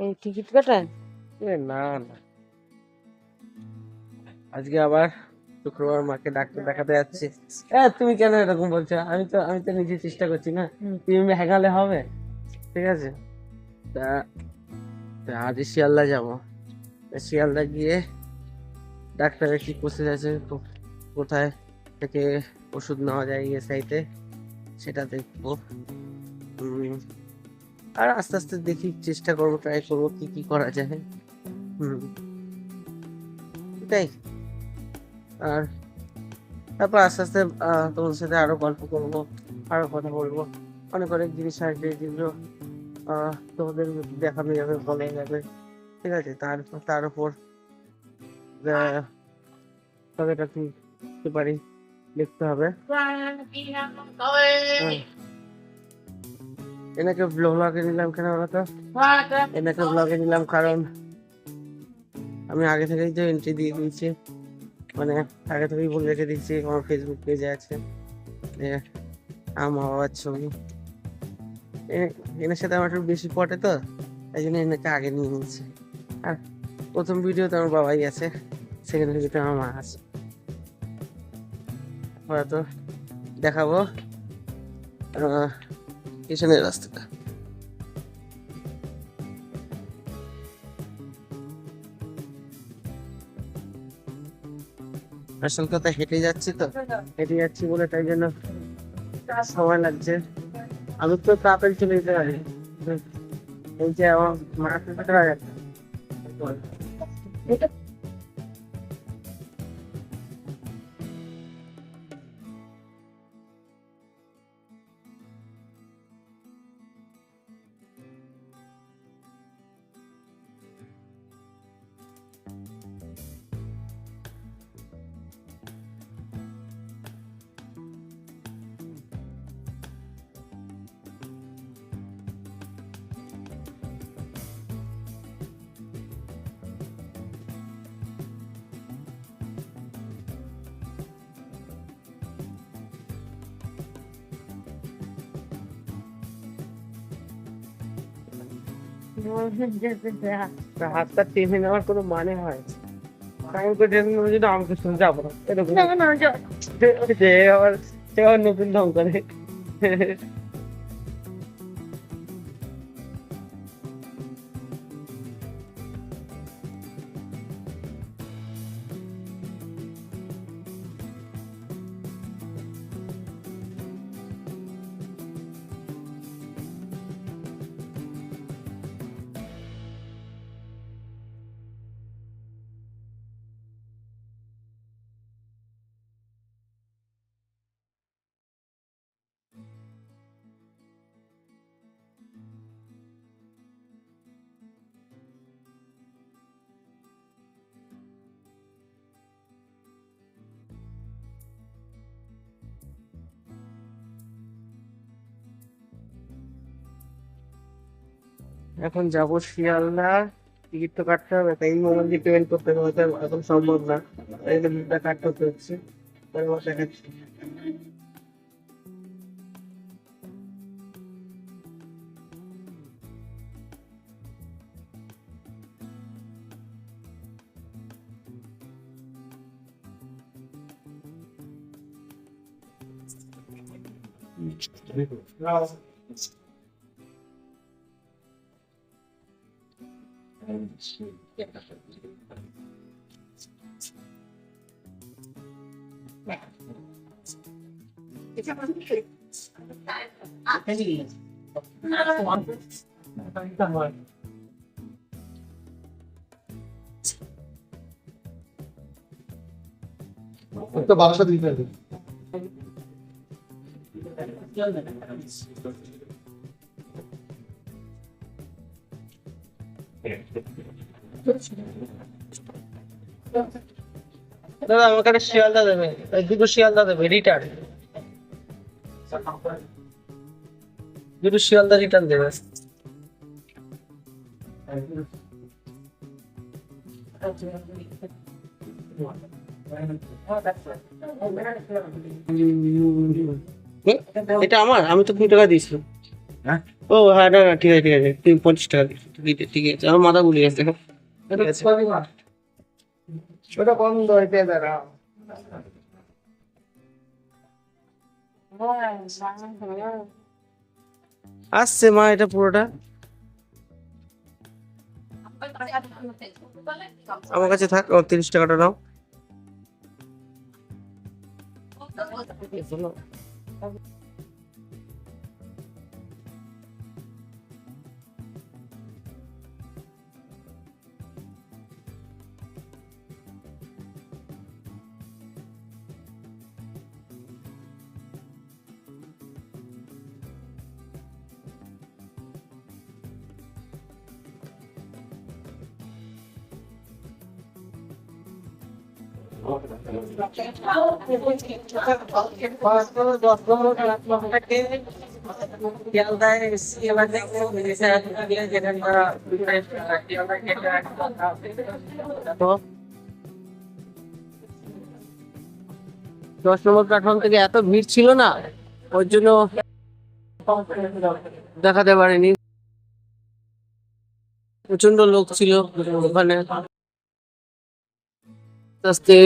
এই টিকিট কাটান? না না, আজকে আবার শুক্রবার মাকে ডাক্তার দেখাতে যাচ্ছি। তুমি কেন এরকম বলছো? আমি তো নিজে চেষ্টা করছি না, তুমি হেগালে হবে? ঠিক আছে, তা তা আজ শিয়ালদা যাবো। শিয়ালদা গিয়ে ডাক্তারের কি প্রসেস আছে, কোথায় থেকে ওষুধ নেওয়া যায় ইএসআইতে, সেটা দেখবো। আর আস্তে আস্তে দেখি, চেষ্টা করবো, ট্রাই করবো কি কি করা যায়। হুম, এটাই। আর তারপর আস্তে আস্তে তোমার সাথে আরো গল্প করবো, আরো কথা বলবো। অনেক অনেক জিনিস আসবে যেগুলো তোমাদের দেখানো যাবে, বলা যাবে। ঠিক আছে, তার উপর তবেটা কি করতে পারি লিখতে হবে। এনাকে ব্লগে নিলাম কেন বলতো? এনাকে ব্লগে নিলাম কারণ আমি আগে থেকেই তো এন্ট্রি দিয়ে দিয়েছি, মানে আগে থেকেই বলে রেখে দিচ্ছি আমার ফেসবুক পেজে আছে যে আমার বাবার ছবি। এনার সাথে আমার একটু বেশি পটে, তো তাই জন্য এনাকে আগে নিয়ে নিয়েছি। আর প্রথম ভিডিওতে আমার বাবাই আছে, সেকেন্ড ভিডিওতে আমার মা আছে। হয়তো দেখাবো পিছনের রাস্তাটা। আসল কথা, হেঁটে যাচ্ছি তো, হেঁটে যাচ্ছি বলে তাই জন্য সময় লাগছে। আমি তো তাড়াতাড়ি চলে যেতে পারি, এই যে আমার মাথা গেছে। হাতটা টেনে নেওয়ার কোনো মানে হয়? আমি তো টেনে নেবো যদি আমাকে শুনে যাবো না, এরকম সে আবার নতুন ঢং করে। এখন যাবো শিয়ালদা, টিকিট তো কাটতে হবে, তাই এই মোবাইল দিয়ে পেমেন্ট করতে হবে, হয়তো এখন সম্ভব না, তাই জন্য কাটতে হচ্ছে। তারপর দেখাচ্ছি। তো বারাসা দিতে হবে। দাদা আমাকে একটা শিয়ালদা দেবে, দুটো শিয়ালদা দেবে রিটার্ন, দুটো শিয়ালদা রিটার্ন দেবে। এটা আমার, আমি তো 2 টাকা দিয়েছি। হ্যাঁ? ও হ্যাঁ, না না, ঠিক আছে ঠিক আছে, তুমি 50 টাকা দিচ্ছ, ঠিক আছে, আমার মাথা ঘুরে গেছে। ঠিক আছে। ওটা বন্ধ হইতে দাঁড়া। আসছে মা, এটা পুরোটা আমার কাছে থাক, ও 30 টাকাটা নাও। তো 10 নম্বর প্ল্যাটফর্ম থেকে এত ভিড় ছিল না, ওর জন্য দেখাতে পারিনি। প্রচন্ড লোক ছিল ওখানে। আস্তে আস্তে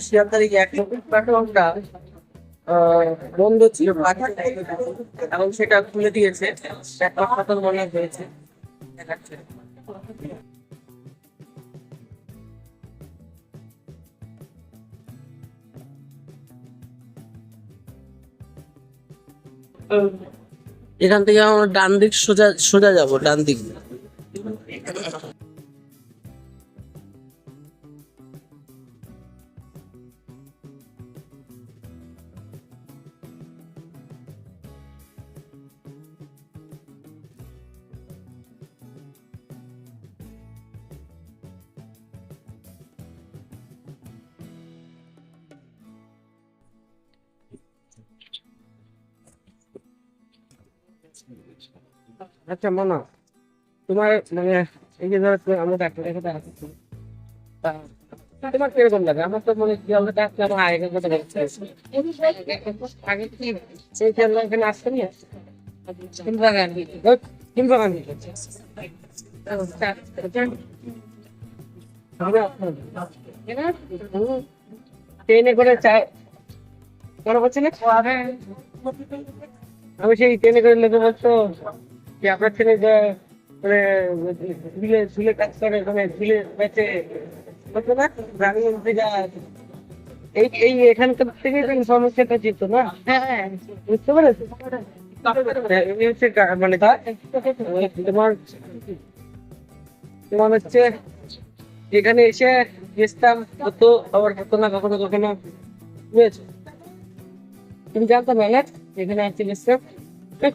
শিয়ালদার এই 1 নম্বর প্ল্যাটফর্মটা বন্ধ ছিল, এখন সেটা খুলে দিয়েছে, একটা ফাটল মনে হয়েছে দেখাচ্ছে। এখান থেকে আমরা ডান দিক সোজা সোজা যাবো, ডান দিক। আচ্ছা মামা, তোমার মানে এই যে ধরো আমরা ডাক্তার দেখাতে আসছি, তা তোমার কিরকম লাগে? আমার তো মনে শিয়ালদা ডাক্তার আমার আগের কথা বলছে, আগে কি সেই শিয়ালদা এখানে আসতে নিয়ে কোন বাগান কোন বাগান ট্রেনে করে চাই মনে করছে না, আমি সেই ট্রেনে করে লেগে বলতো যে আপনার ছেলে যে মানে ঝুলে ঝুলে কাজ করে, মানে ঝুলে বেঁচে বলতো না গ্রামীণ থেকে। এই এই এখানকার থেকে তো ইনফরমেশনটা যেত না, বুঝতে পেরেছো? এমনি হচ্ছে মানে তোমার তোমার হচ্ছে যেখানে এসে গেছতাম হতো, আবার হতো না কখনো কখনো, বুঝেছো? তুমি জানতো না না এখানে আসছে গেছতাম,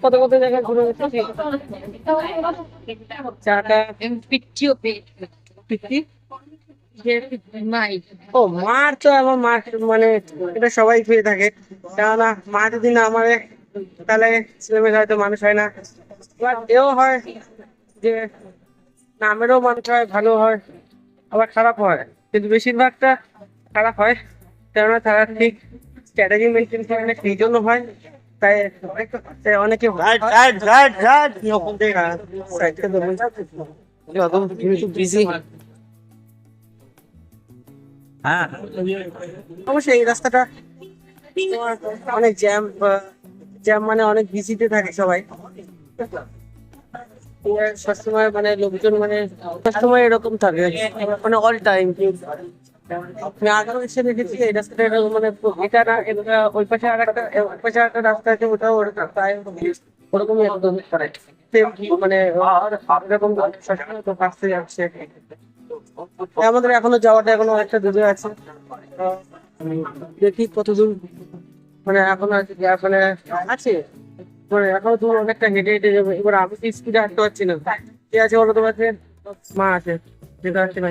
কত কত জায়গায় ঘুরে গেছে। চাটা পিত্তি ও মার, তো আমার মা মানে এটা সবাই খেয়ে থাকে, কেননা মা যদি না আমারে তাহলে ছেলেমেয়ে হয়তো মানুষ হয় না। এবার এও হয় যে নামেরও মানুষ হয়, ভালো হয়, আবার খারাপ হয়, কিন্তু বেশিরভাগটা খারাপ হয়, কেননা তারা ঠিক স্ট্র্যাটেজি মেনটেন করে না, সেই জন্য হয়। তাই অনেকে বিজি। হ্যাঁ অবশ্যই এই রাস্তাটা তোমার অনেক জ্যাম, জ্যাম মানে অনেক বিজিতে থাকে সবাই। সবসময় মানে লোকজন মানে সবসময় এরকম থাকে, মানে অল টাইম। আমি আগেও এসে দেখেছি এই রাস্তাটা এরকম, মানে এটা না এটা ওই পাশে আর একটা, ওই পাশে আর একটা রাস্তা আছে, ওটাও ওরকম প্রায় ওরকমই একদম করে মানে এরকম সবসময় তো আসতে যাচ্ছে। আমাদের এখনো যাওয়াটা এখনো অনেকটা দূরে আছে। দেখি কতদূর, মানে এখন আর কি মানে আছে, মানে এখনো দূর, অনেকটা হেঁটে হেঁটে যাবে। এবার আমি তো স্পিডে হাঁটতে পারছি না। কে আছে বলো তোমার কাছে? মা আছে, যেতে পারছি না।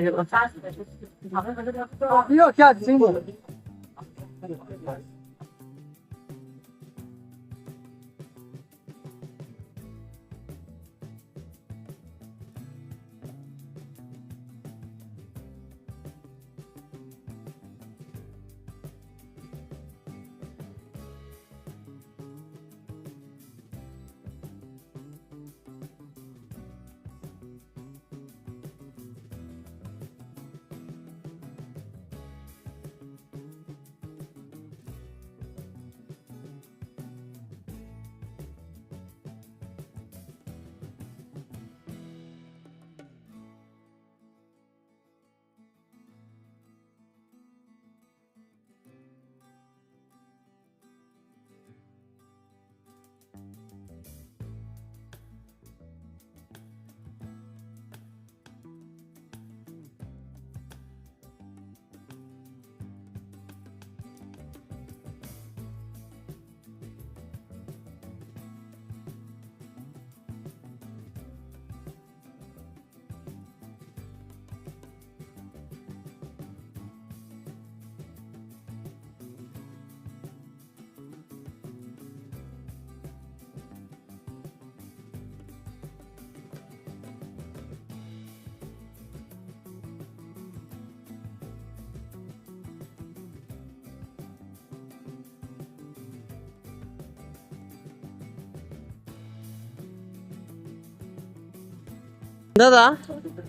দাদা,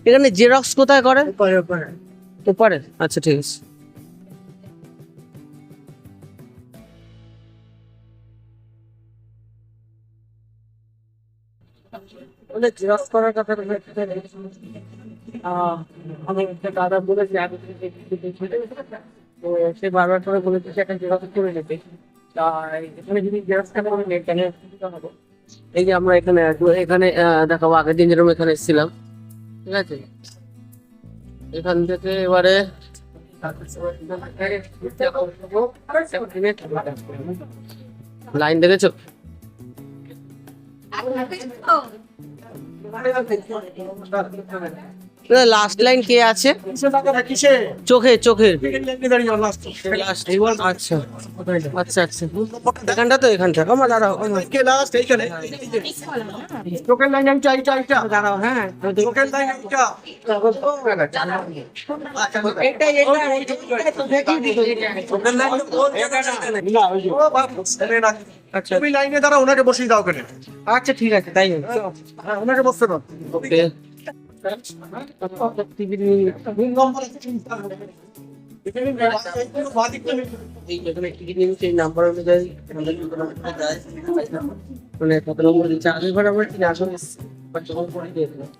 এখানে জেরক্স কোথায় করে? ওপারে? আচ্ছা, ঠিক আছে। জেরক্স করার কথা আমার একটা দাদা বলেছে আগে থেকে, তো সে বারবার করে বলেছে সে একটা জেরক্স করে নিতে। তাই এখানে যদি জেরক্সটা করে নেই তাহলে সুবিধা হবে। এই যে আমরা এখানে এখানে দেখাবো, আগের দিন যেরকম এখানে এসেছিলাম, ঠিক আছে? এখান থেকে এবারে লাইন দেখেছো? লাস্ট লাইন কে আছে? চোখে চোখের আচ্ছা আচ্ছা আচ্ছা, এখানটা তো, এখানটা আমার দাঁড়াও, চোখের লাইন আমি চাই, দাঁড়াও। হ্যাঁ, চোখের লাইন আচ্ছা, তুমি লাইনে দাঁড়াও, ওনাকে বসিয়ে দাও কেন? আচ্ছা ঠিক আছে, তাই ওনাকে বসতে দাও। ওকে। নাম্বার অনুযায়ী মানে কত নম্বর দিচ্ছে, আগেরবার আমরা ঠিক আসলে যখন পরে দিয়েছিলাম।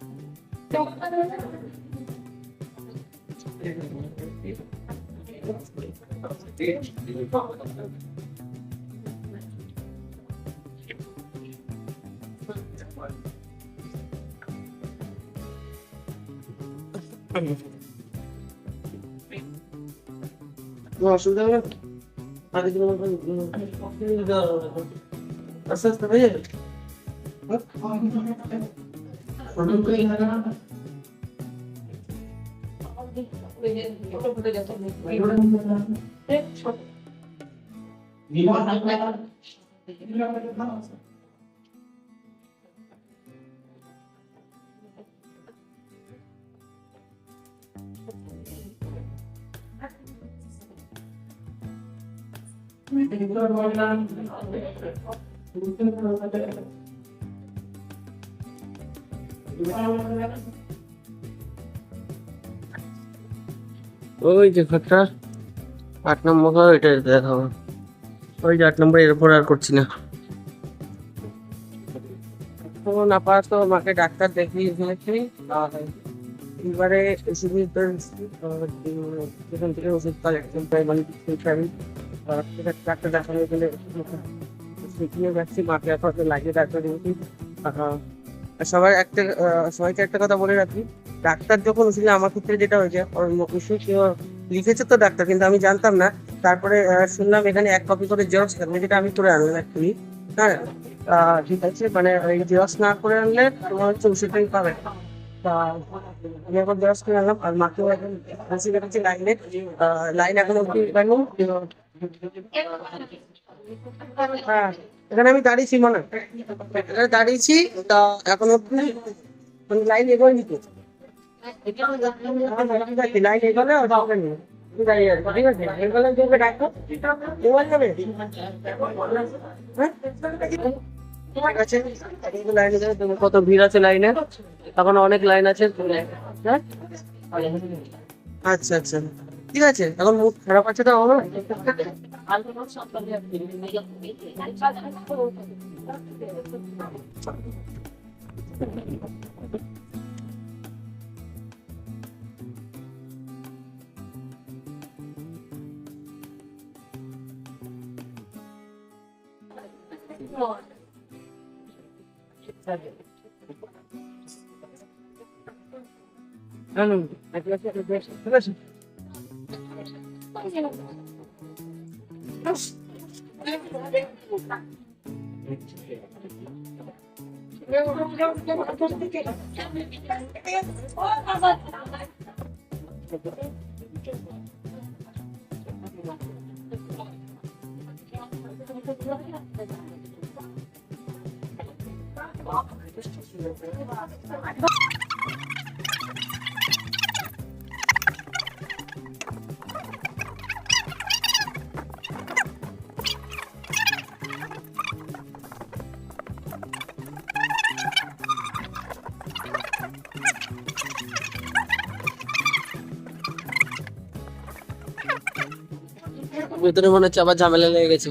অসুবিধা হবে আগে যেমন আস্তে আস্তে হয়ে যাবে। ওই যে ঘরটা 8 নম্বর ঘর, এটা দেখাবো। ওই যে 8 নম্বর, এরপর আর করছি না। এখন আপাতত মাকে ডাক্তার দেখিয়ে ফেলেছি। আর এবারে ওষুধের যেখান থেকে ওষুধ কালেকশন প্রায় মানে ডাক্তার দেখানো গেলে শিখিয়ে যাচ্ছি, মাকে এখন লাগিয়ে ডাক্তার দেখি। সবাইকে একটা কথা বলে রাখি, ডাক্তার যখন ওষুধ, আমার ক্ষেত্রে যেটা হয়েছে, ওষুধ লিখেছে তো ডাক্তার, কিন্তু আমি জানতাম না। তারপরে শুনলাম এখানে 1 কপি করে জেরক্স থাকবে, যেটা আমি করে আনলাম অ্যাকচুয়ালি। হ্যাঁ, ঠিক আছে, মানে এই জেরক্স না করে আনলে তোমার হচ্ছে ওষুধটাই পাবে না। তা আমি এখন জেরক্স করে আনলাম, আর মাকেও এখন বসে রেখেছি লাইনে। লাইন এখন অব্দি পাইনি। হ্যাঁ, এখানে আমি দাঁড়িয়েছি, মানে এখানে দাঁড়িয়েছি। তা এখন অব্দি মানে লাইন এগোয়নি তো। লাইন এগোলে ওটা হবে না। তুমি দাঁড়িয়ে আছো, ঠিক আছে? এগোলে তুমি ডাকো, মোবাইল যাবে। হ্যাঁ? ঠিক আছে, এখন লাইনে যাবে। তুমি কত ভিড় আছে লাইনে, এখন অনেক লাইন আছে। হ্যাঁ, আচ্ছা আচ্ছা, ঠিক আছে। এখন মুড খারাপ আছে তো আমার। ঠিক আছে। ভেতরে মনে হচ্ছে আবার ঝামেলা লেগে গেছে।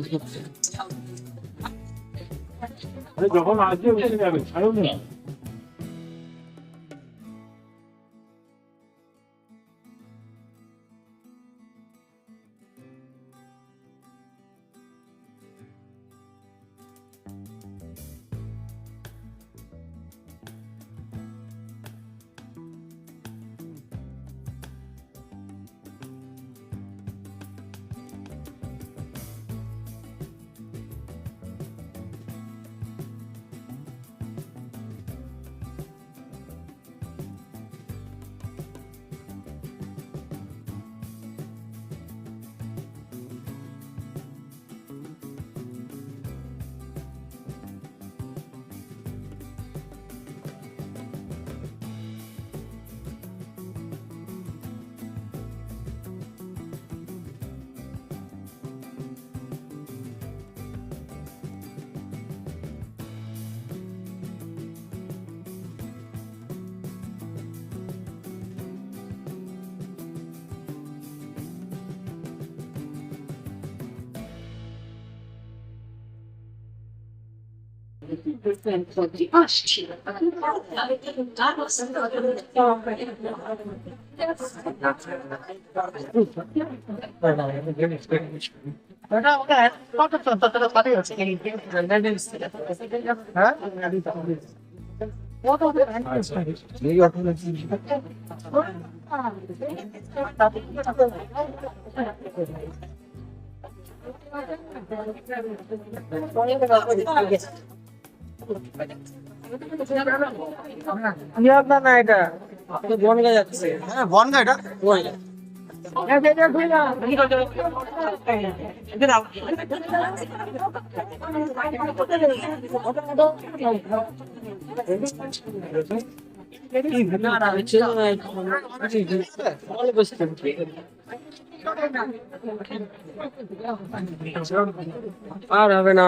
যখন আসবে উঠে যাবে, ছাড়ুন না। আপনার না, এটা বনগা যাচ্ছে। হ্যাঁ, বনগা এটা। বনগা। আর হবে না।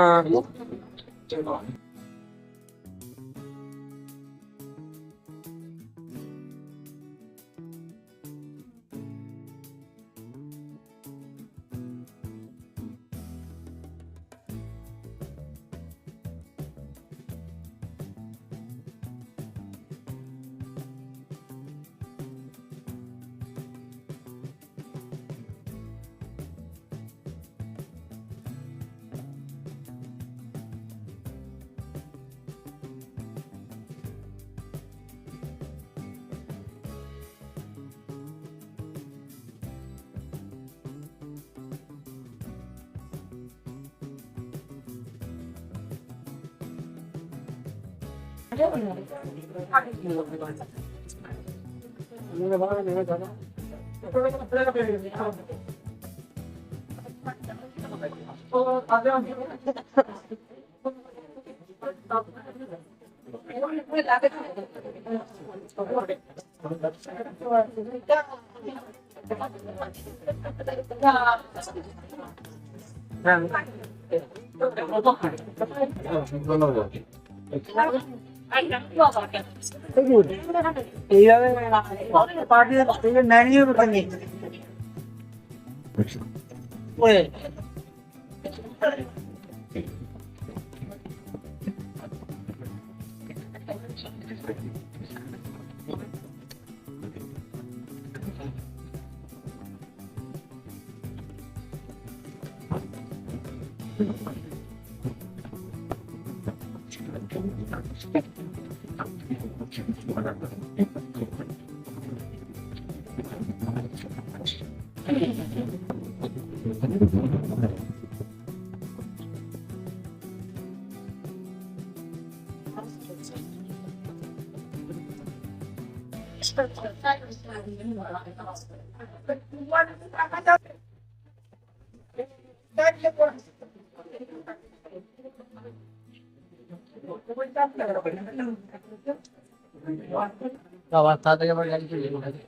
বাবা তাড়াতাড়ি আবার গাড়ি চলে যাবে।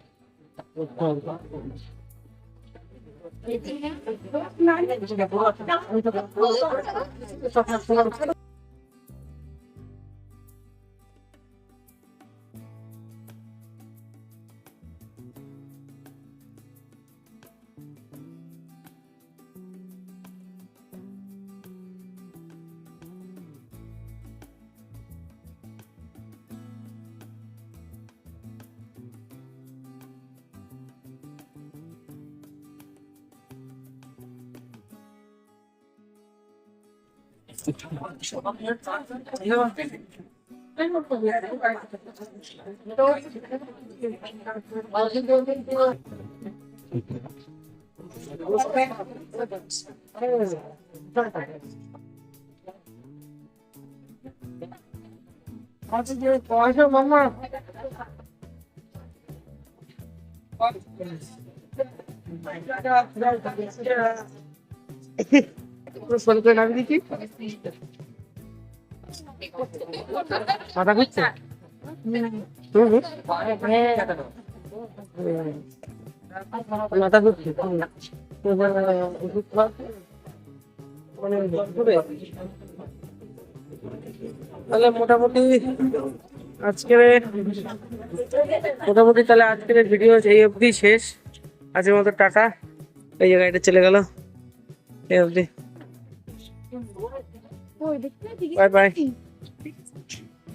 পয়সা মামা মাথা ঘুরছে মাথা ঘুরছে তাহলে মোটামুটি আজকের ভিডিও এই অবধি শেষ। আজকের মতো টাটা। এই যে গাড়িটা চলে গেল এই অবধি। Bye bye.